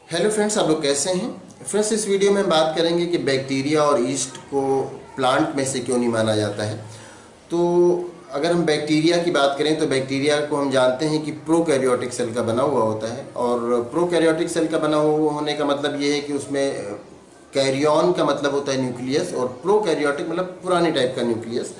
Hello friends, आप लोग कैसे हैं। फ्रेंड्स, इस वीडियो में हम बात करेंगे कि बैक्टीरिया और ईस्ट को प्लांट में से क्यों नहीं माना जाता है। तो अगर हम बैक्टीरिया की बात करें तो बैक्टीरिया को हम जानते हैं कि प्रोकैरियोटिक सेल का बना हुआ होता है। और प्रोकैरियोटिक सेल का बना हुआ होने का मतलब ये है कि उसमें कैरियन का मतलब होता है न्यूक्लियस, और प्रोकैरियोटिक मतलब पुराने टाइप का न्यूक्लियस।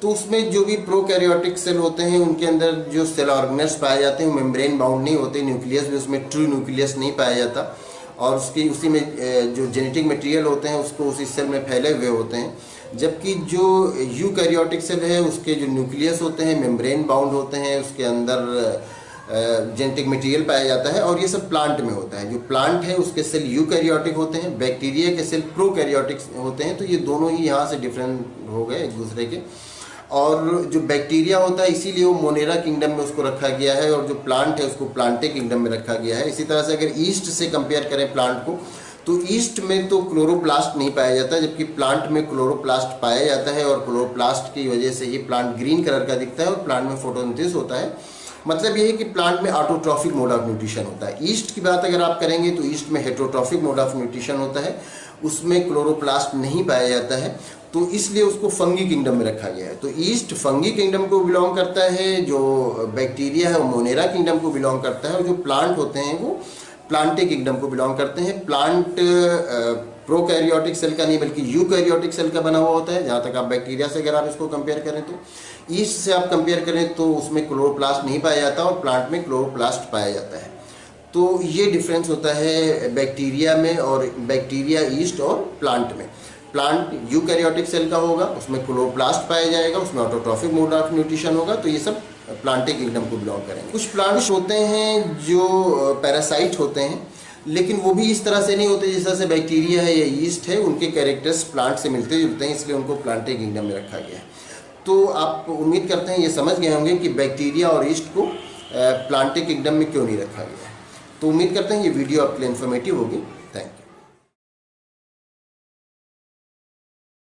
तो उसमें जो भी प्रोकैरियोटिक सेल होते हैं उनके अंदर जो सेल ऑर्गेनेल्स पाए जाते हैं वो मेम्ब्रेन बाउंड नहीं होते, न्यूक्लियस भी उसमें ट्रू न्यूक्लियस नहीं पाया जाता, और उसी में जो जेनेटिक मटेरियल होते हैं उसको उसी सेल में फैले हुए होते हैं। जबकि जो यूकैरियोटिक सेल है उसके जो न्यूक्लियस होते हैं मेम्ब्रेन बाउंड होते हैं, उसके अंदर जेनेटिक मटेरियल पाया जाता है, और ये सब प्लांट में होता है। जो प्लांट है उसके सेल यूकैरियोटिक होते हैं, बैक्टीरिया के सेल प्रोकैरियोटिक होते हैं। तो ये दोनों ही यहाँ से डिफरेंट हो गए एक दूसरे के। और जो बैक्टीरिया होता है इसीलिए वो मोनेरा किंगडम में उसको रखा गया है, और जो प्लांट है उसको प्लांटे किंगडम में रखा गया है। इसी तरह से अगर ईस्ट से कंपेयर करें प्लांट को, तो ईस्ट में तो क्लोरोप्लास्ट नहीं पाया जाता, जबकि प्लांट में क्लोरोप्लास्ट पाया जाता है, और क्लोरोप्लास्ट की वजह से ही प्लांट ग्रीन कलर का दिखता है और प्लांट में फोटोसिंथेसिस होता है। मतलब ये है कि प्लांट में ऑटोट्रॉफिक मोड ऑफ न्यूट्रिशन होता है। ईस्ट की बात अगर आप करेंगे तो ईस्ट में हेटरोट्रॉफिक मोड ऑफ न्यूट्रिशन होता है, उसमें क्लोरोप्लास्ट नहीं पाया जाता है, तो इसलिए उसको फंगी किंगडम में रखा गया है। तो ईस्ट फंगी किंगडम को बिलोंग करता है, जो बैक्टीरिया है वो मोनेरा किंगडम को बिलोंग करता है, और जो प्लांट होते हैं वो प्लांटे किंगडम को बिलोंग करते हैं। प्लांट प्रोकैरियोटिक सेल का नहीं बल्कि यूकैरियोटिक सेल का बना हुआ होता है, जहाँ तक आप बैक्टीरिया से अगर आप इसको कंपेयर करें तो। ईस्ट से आप कंपेयर करें तो उसमें क्लोरोप्लास्ट नहीं पाया जाता और प्लांट में क्लोरोप्लास्ट पाया जाता है। तो ये डिफरेंस होता है बैक्टीरिया में, और बैक्टीरिया ईस्ट और प्लांट में। प्लांट यूकैरियोटिक सेल का होगा, उसमें क्लोरोप्लास्ट पाया जाएगा, उसमें ऑटोट्रॉफिक मोड ऑफ न्यूट्रिशन होगा, तो ये सब प्लांटे किंगडम को बिलोंग करेंगे। कुछ प्लांट्स होते हैं जो पैरासाइट होते हैं, लेकिन वो भी इस तरह से नहीं होते जिस तरह से बैक्टीरिया है या ईस्ट है। उनके कैरेक्टर्स प्लांट से मिलते जुलते हैं, इसलिए उनको प्लांटे किंगडम में रखा गया है। तो आप उम्मीद करते हैं ये समझ गए होंगे कि बैक्टीरिया और ईस्ट को प्लांटे किंगडम में क्यों नहीं रखा गया है। तो उम्मीद करते हैं ये वीडियो आपके लिए इन्फॉर्मेटिव होगी। Thank you.